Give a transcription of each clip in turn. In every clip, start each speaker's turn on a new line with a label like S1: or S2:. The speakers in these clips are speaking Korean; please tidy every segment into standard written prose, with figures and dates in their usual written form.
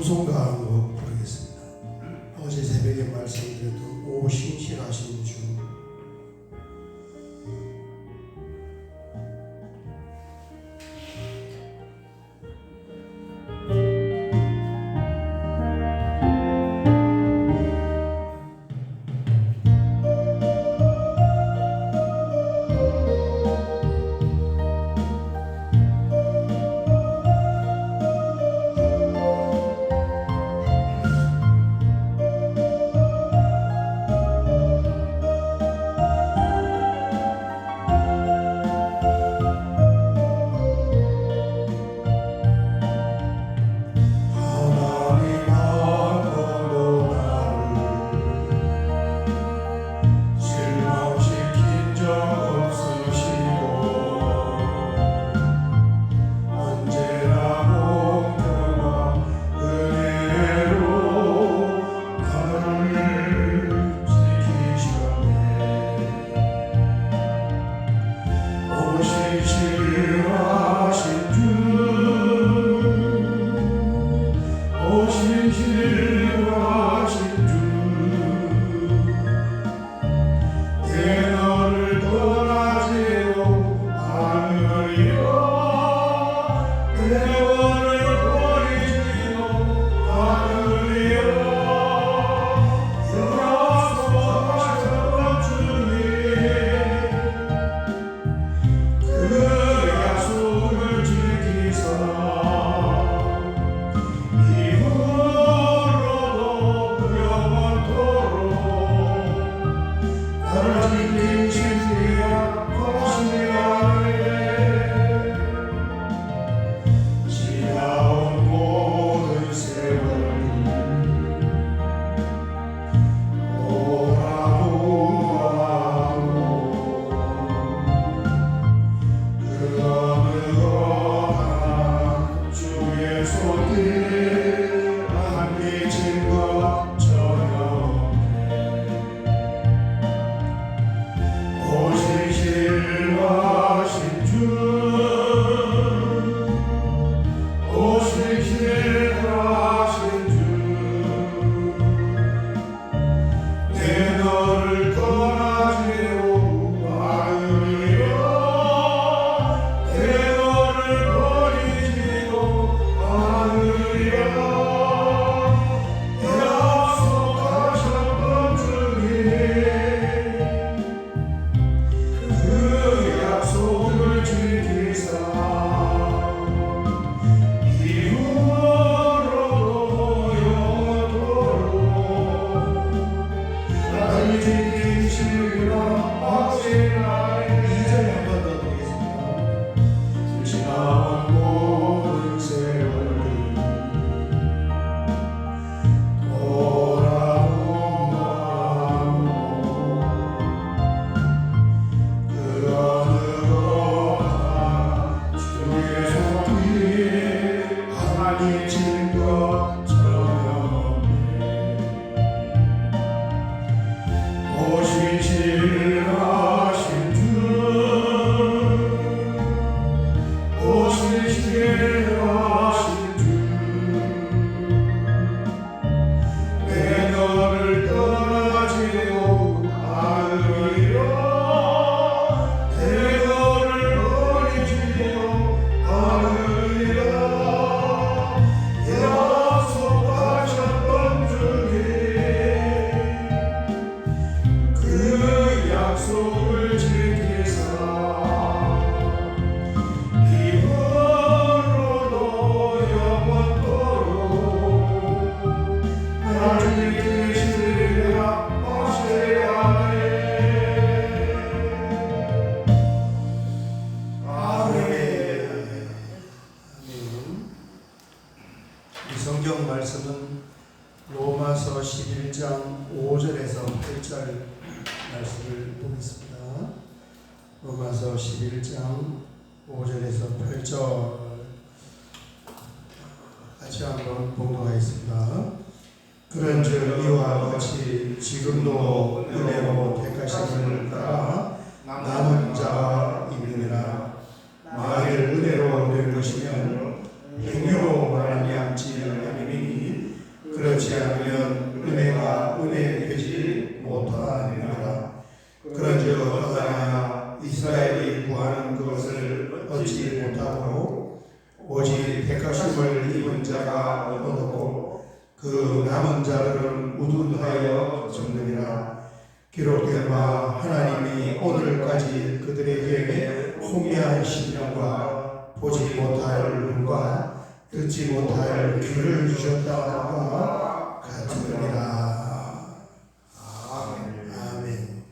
S1: 찬송가로 부르겠습니다. 어제 새벽에 말씀드렸던 오 신실하신 주. 성경 말씀은 로마서 11장 5절에서 8절 말씀을 보겠습니다. 로마서 11장 5절에서 8절 같이 한번 봉독하겠습니다. 그런즉 이와 같이 지금도 은혜로 택하심을 따라 남은 자가 있느니라. 만일 은혜로 된 것이면 행위로 말미암지 아니니 자가 얻었고 그 남은 자들은 우둔하여 죽느니라. 기록된 바 하나님이 오늘까지 그들에게 홍해한 심령과 보지 못할 눈과 듣지 못할 귀를 주셨다와 같으니라. 아멘.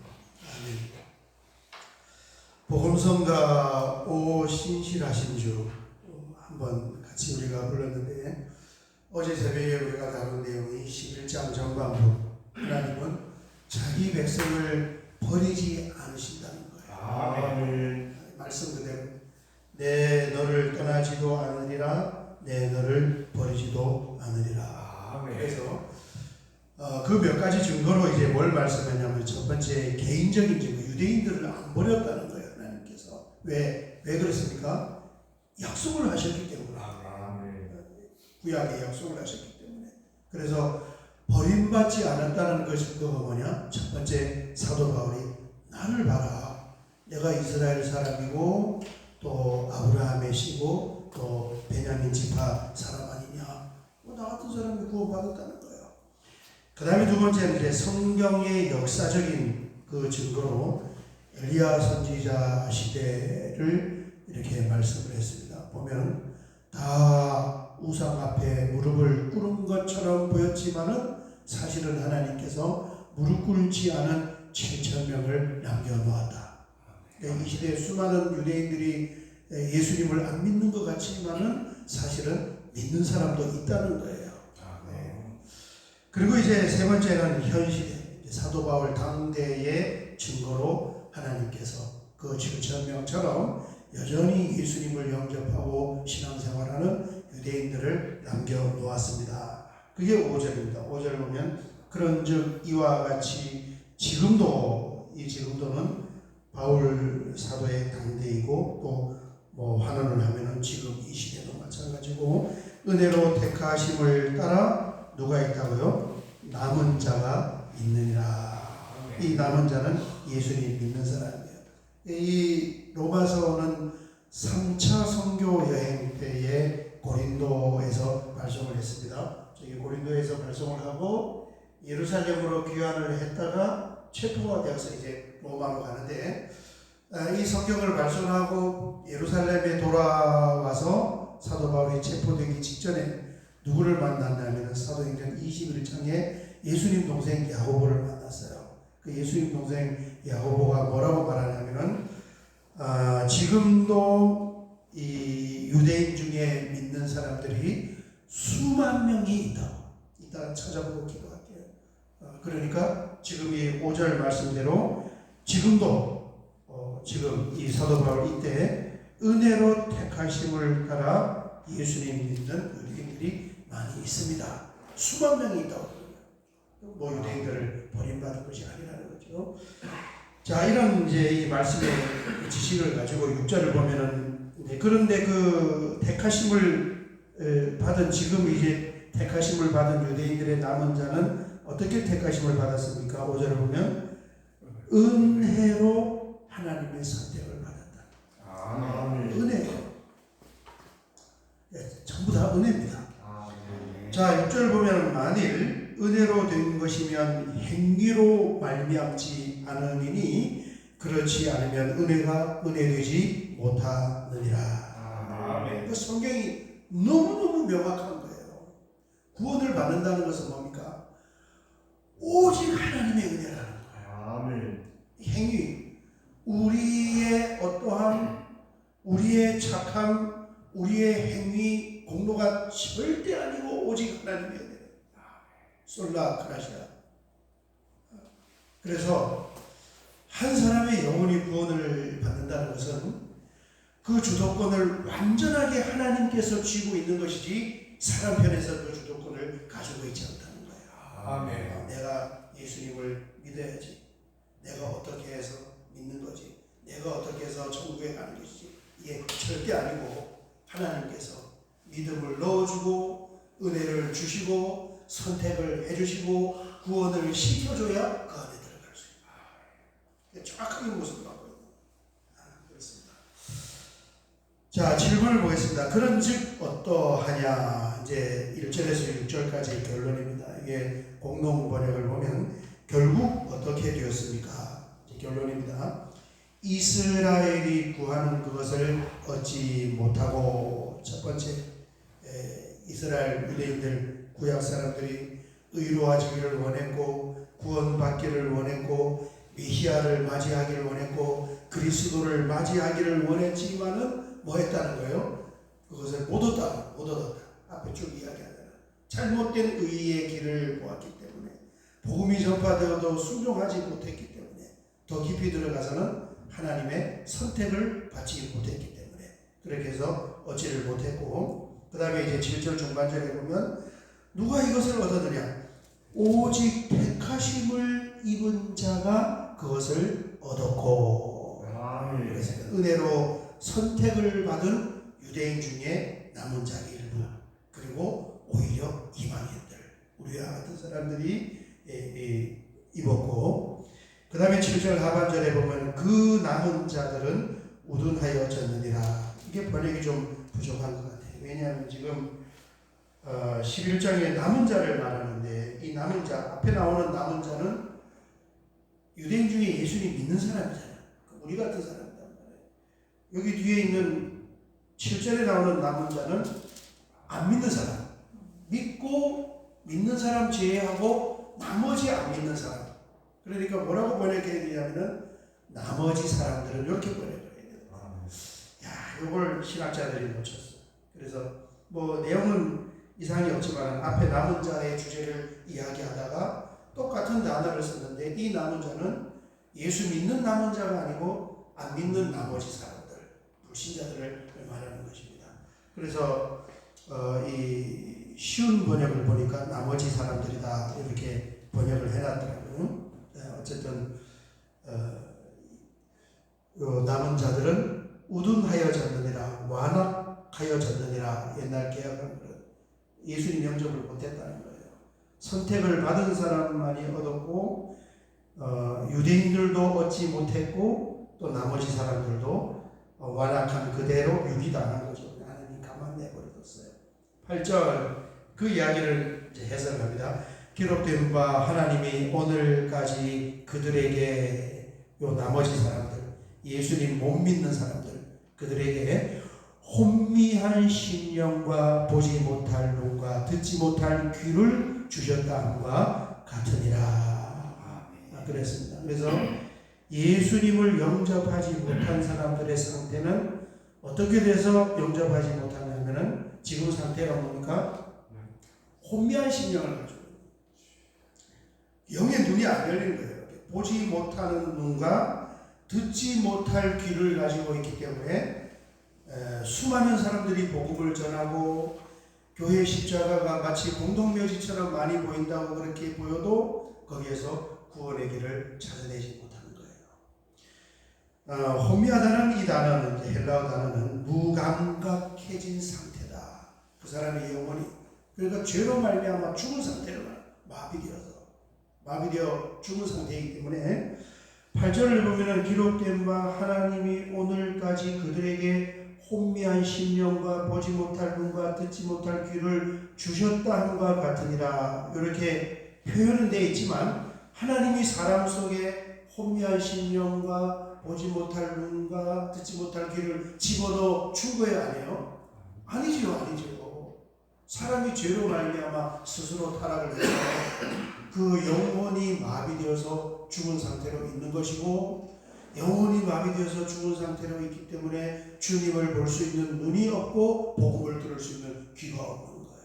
S1: 복음성가 오 신실하신 주 한번 같이 우리가 불렀는데, 어제 새벽에 우리가 다룬 내용이 11장 전반부, 하나님은 자기 백성을 버리지 않으신다는 거예요.
S2: 아멘.
S1: 말씀 그대로 내 너를 떠나지도 않으리라, 내 너를 버리지도 않으리라.
S2: 아멘.
S1: 그래서 그 몇 가지 증거로 이제 뭘 말씀하냐면, 첫 번째 개인적인 증거, 유대인들을 안 버렸다는 거예요. 하나님께서 왜 그렇습니까? 약속을 하셨기 때문에. 구약의 약속을 하셨기 때문에. 그래서 버림받지 않았다는 그 증거가 뭐냐? 첫 번째, 사도 바울이 나를 봐라, 내가 이스라엘 사람이고 또 아브라함의 씨고 또 베냐민 지파 사람 아니냐, 나 같은 사람이 구원받았다는 거예요. 그 다음에 두 번째는 이제 성경의 역사적인 그 증거로 엘리야 선지자 시대를 이렇게 말씀을 했습니다. 보면 다 우상 앞에 무릎을 꿇은 것처럼 보였지만은 사실은 하나님께서 무릎 꿇지 않은 7,000명을 남겨놓았다. 이 시대에 수많은 유대인들이 예수님을 안 믿는 것 같지만은 사실은 믿는 사람도 있다는 거예요. 그리고 이제 세 번째는 현 시대, 사도 바울 당대의 증거로 하나님께서 그 7,000명처럼 여전히 예수님을 영접하고 신앙생활하는 유대인들을 남겨놓았습니다. 그게 5절입니다. 5절 보면 그런즉 이와 같이 지금도는 바울 사도의 당대이고 또 뭐 환원을 하면은 지금 이 시대도 마찬가지고, 은혜로 택하심을 따라 누가 있다고요? 남은 자가 있느니라. 이 남은 자는 예수님 믿는 사람이에요. 이 로마서는 3차 선교 여행 때에 고린도에서 발송을 했습니다. 저기 고린도에서 발송을 하고 예루살렘으로 귀환을 했다가 체포가 되어서 이제 로마로 가는데, 이 성경을 발송하고 예루살렘에 돌아와서 사도 바울이 체포되기 직전에 누구를 만났냐면 사도행전 21장에 예수님 동생 야고보를 만났어요. 그 예수님 동생 야고보가 뭐라고 말하냐면은 지금도 이 유대인 중에 믿는 사람들이 수만 명이 있다고. 이따가 찾아보고 기도할게요. 그러니까 지금 이 5절 말씀대로 지금도 지금 이 사도 바울 이때 은혜로 택하심을 따라 예수님 믿는 유대인들이 많이 있습니다. 수만 명이 있다고. 뭐 유대인들을 버림받은 것이 아니라는 거죠. 자, 이런 이제 이 말씀의 지식을 가지고 6절을 보면은, 그런데 그 택하심을 받은, 지금 이제 택하심을 받은 유대인들의 남은 자는 어떻게 택하심을 받았습니까? 5절을 보면 은혜로 하나님의 선택을 받았다. 은혜예요. 전부 다 은혜입니다. 자, 6절 보면 만일 은혜로 된 것이면 행위로 말미암지 않으니 그렇지 않으면 은혜가 은혜되지 못하느니라. 그 성경이 너무너무 명확한 거예요. 구원을 받는다는 것은 뭡니까? 오직 하나님의 은혜라는 거예요. 행위, 우리의 어떠한, 우리의 착함, 우리의 행위, 공로가 절대 아니고 오직 하나님의 은혜. 솔라 크라시아. 그래서 한 사람의 영혼이 구원을 받는다는 것은 그 주도권을 완전하게 하나님께서 쥐고 있는 것이지 사람 편에서 그 주도권을 가지고 있지 않다는 거예요.
S2: 아멘.
S1: 내가 예수님을 믿어야지, 내가 어떻게 해서 믿는 거지, 내가 어떻게 해서 천국에 가는 것이지, 이게 절대 아니고 하나님께서 믿음을 넣어주고 은혜를 주시고 선택을 해주시고 구원을 시켜줘야 그 안에 들어갈 수 있다. 정확하게 모습을 갖고 있는 그렇습니다. 자, 질문을 보겠습니다. 그런즉 어떠하냐? 이제 이제 1절에서 6절까지 결론입니다. 이게 공동 번역을 보면 결국 어떻게 되었습니까? 결론입니다. 이스라엘이 구하는 그것을 얻지 못하고, 첫 번째, 이스라엘 유대인들 구약 사람들이 의로워지기를 원했고 구원받기를 원했고 메시아를 맞이하기를 원했고 그리스도를 맞이하기를 원했지만은 뭐 했다는 거예요? 그것을 못 얻었다. 앞에 쭉 이야기하잖아요. 잘못된 의의 길을 보았기 때문에, 복음이 전파되어도 순종하지 못했기 때문에, 더 깊이 들어가서는 하나님의 선택을 받지 못했기 때문에 그렇게 해서 얻지를 못했고, 그 다음에 이제 7절 중반절에 보면 누가 이것을 얻었느냐? 오직 택하심을 입은 자가 그것을 얻었고, 그래서 은혜로 선택을 받은 유대인 중에 남은 자 일부, 그리고 오히려 이방인들, 우리와 같은 사람들이 입었고, 그 다음에 7절 하반절에 보면 그 남은 자들은 우둔하여졌느니라. 이게 번역이 좀 부족한 것 같아요. 왜냐하면 지금 11장에 남은 자를 말하는데, 이 남은 자, 앞에 나오는 남은 자는 유대인 중에 예수님 믿는 사람이잖아요. 우리 같은 사람이란 말이에요. 여기 뒤에 있는 7절에 나오는 남은 자는 안 믿는 사람, 믿고 믿는 사람 제외하고 나머지 안 믿는 사람. 그러니까 뭐라고 번역해야 되냐면은 나머지 사람들은 이렇게 번역을 해야 돼요. 야, 이걸 신학자들이 놓쳤어. 그래서 뭐 내용은 이상이 없지만 앞에 남은 자의 주제를 이야기하다가 똑같은 단어를 썼는데, 이 남은 자는 예수 믿는 남은 자가 아니고 안 믿는 나머지 사람들, 불신자들을 말하는 것입니다. 그래서 이 쉬운 번역을 보니까 나머지 사람들이다 이렇게 번역을 해놨더라고요. 어쨌든 남은 자들은 우둔하여졌느니라, 완악하여졌느니라. 옛날 개혁은 예수님 영접을 못했다는 거예요. 선택을 받은 사람만이 얻었고, 유대인들도 얻지 못했고, 또 나머지 사람들도 완악한 그대로 유기당한 거죠. 하나님 가만 내버려뒀어요. 8절 그 이야기를 이제 해석합니다. 기록된 바 하나님이 오늘까지 그들에게, 요 나머지 사람들, 예수님 못 믿는 사람들, 그들에게 혼미한 심령과 보지 못할 눈과 듣지 못할 귀를 주셨다 함과 같으니라. 그랬습니다. 그래서 예수님을 영접하지 못한 사람들의 상태는 어떻게 돼서 영접하지 못하냐면은 지금 상태가 뭡니까? 혼미한 심령을 가지고 영의 눈이 안 열리는 거예요. 보지 못하는 눈과 듣지 못할 귀를 가지고 있기 때문에 수많은 사람들이 복음을 전하고 교회 십자가가 마치 공동묘지처럼 많이 보인다고 그렇게 보여도 거기에서 구원의 길을 찾아내지 못하는 거예요. 혼미하다는 이 단어는, 이제 헬라어 단어는 무감각해진 상태다. 그 사람의 영혼이, 그러니까 죄로 말미암아 죽은 상태로 마비되어 죽은 상태이기 때문에 8절을 보면은 기록된 바 하나님이 오늘까지 그들에게 혼미한 심령과 보지 못할 눈과 듣지 못할 귀를 주셨다 함과 같으니라. 이렇게 표현은 되어 있지만 하나님이 사람 속에 혼미한 심령과 보지 못할 눈과 듣지 못할 귀를 집어넣어 준 거예요, 아니에요? 아니죠. 사람이 죄로 말미암아 스스로 타락을 해서 그 영혼이 마비되어서 죽은 상태로 있는 것이고, 영혼이 마비되어서 죽은 상태로 있기 때문에 주님을 볼 수 있는 눈이 없고 복음을 들을 수 있는 귀가 없는 거예요.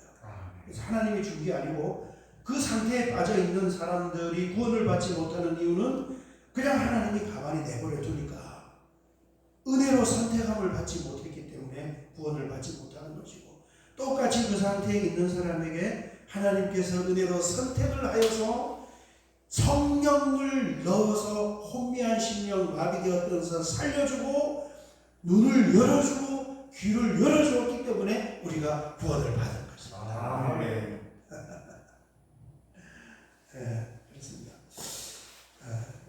S1: 그래서 하나님이 준 게 아니고 그 상태에 빠져 있는 사람들이 구원을 받지 못하는 이유는 그냥 하나님이 가만히 내버려 두니까, 은혜로 선택함을 받지 못했기 때문에 구원을 받지 못하는 것이고, 똑같이 그 상태에 있는 사람에게 하나님께서 은혜로 선택을 하여서 성령을 넣어서 혼미한 심령, 마비되었던 것을 살려주고 눈을 열어주고 귀를 열어주었기 때문에 우리가 구원을 받은 것입니다. 아멘. 네, 그렇습니다.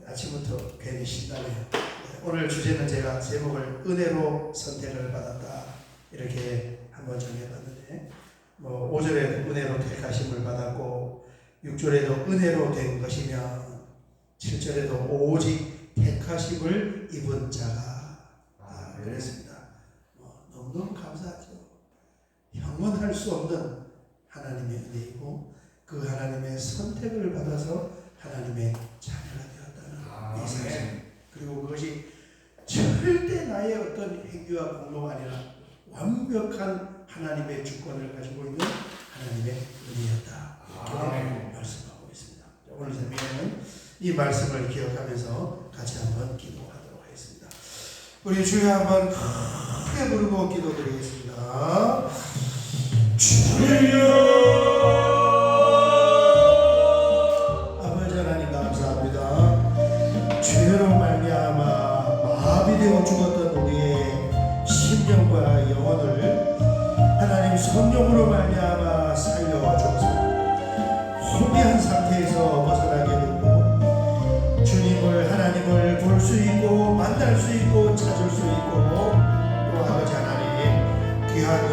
S1: 아침부터 괜히 신나네요. 오늘 주제는 제가 제목을 은혜로 선택을 받았다 이렇게 한번 정해봤는데, 5절에도 은혜로 택하심을 받았고 6절에도 은혜로 된 것이며 7절에도 오직 택하심을 입은 자가 그랬습니다. 너무너무 감사하죠. 형언할 수 없는 하나님의 은혜이고 그 하나님의 선택을 받아서 하나님의 자녀가 되었다는 이 사실, 그리고 그것이 절대 나의 어떤 행위와 공로가 아니라 완벽한 하나님의 주권을 가지고 있는 하나님의 은혜였다, 이렇게 말씀하고 있습니다. 오늘 새벽에는 이 말씀을 기억하면서 같이 한번 기도하도록 하겠습니다. 우리 주여 한번 크게 부르고 기도드리겠습니다. 주여, 아버지 하나님 감사합니다. 주여로 말미암아 마비되어 죽었던 우리의 심령과 영혼을 하나님 성령으로 말미암아 살려주소서. 혼미한 상태에서 벗어나게 되고 주님을, 하나님을 볼 수 있고 만날 수 있고 찾을 수 있고 또 아버지 하나님 귀한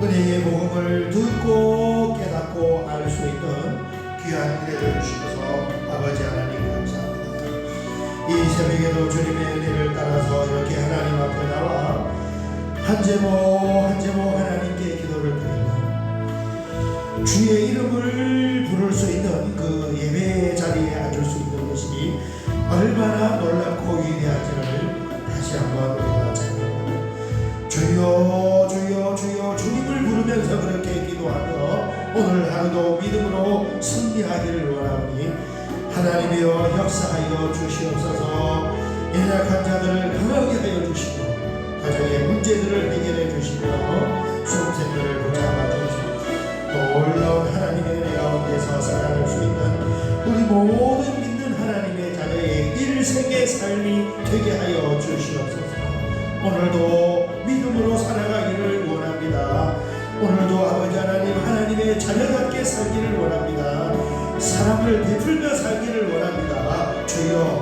S1: 은혜의 복음을 듣고 깨닫고 알 수 있는 귀한 은혜를 주셔서 아버지 하나님 감사합니다. 이 새벽에도 주님의 은혜를 따라서 이렇게 하나님 앞에 나와 한 제목 하나님께 기도를 드리며 주의 이름을 부를 수 있는 그 예배의 자리에 앉을 수 있는 것이 얼마나 놀랍고 위대한지를 다시 한번 우리가 찬양합니다. 주여 주여 주여 주님을 부르면서 그렇게 기도하며 오늘 하루도 믿음으로 승리하기를 원하오니 하나님이여 역사하여 주시옵소서. 연약한 자들을 강하게 하여 주시고 가정의 문제들을 해결해 주시며 수험생들을 붙잡아 주시고 놀라운 하나님의 은혜 가운데서 살아갈 수 있는 우리 모든 믿는 하나님의 자녀의 일생의 삶이 되게 하여 주시옵소서. 오늘도 믿음으로 살아가기를 원합니다. 오늘도 아버지 하나님, 하나님의 자녀답게 살기를 원합니다. 사랑을 베풀며 살기를 원합니다. 주여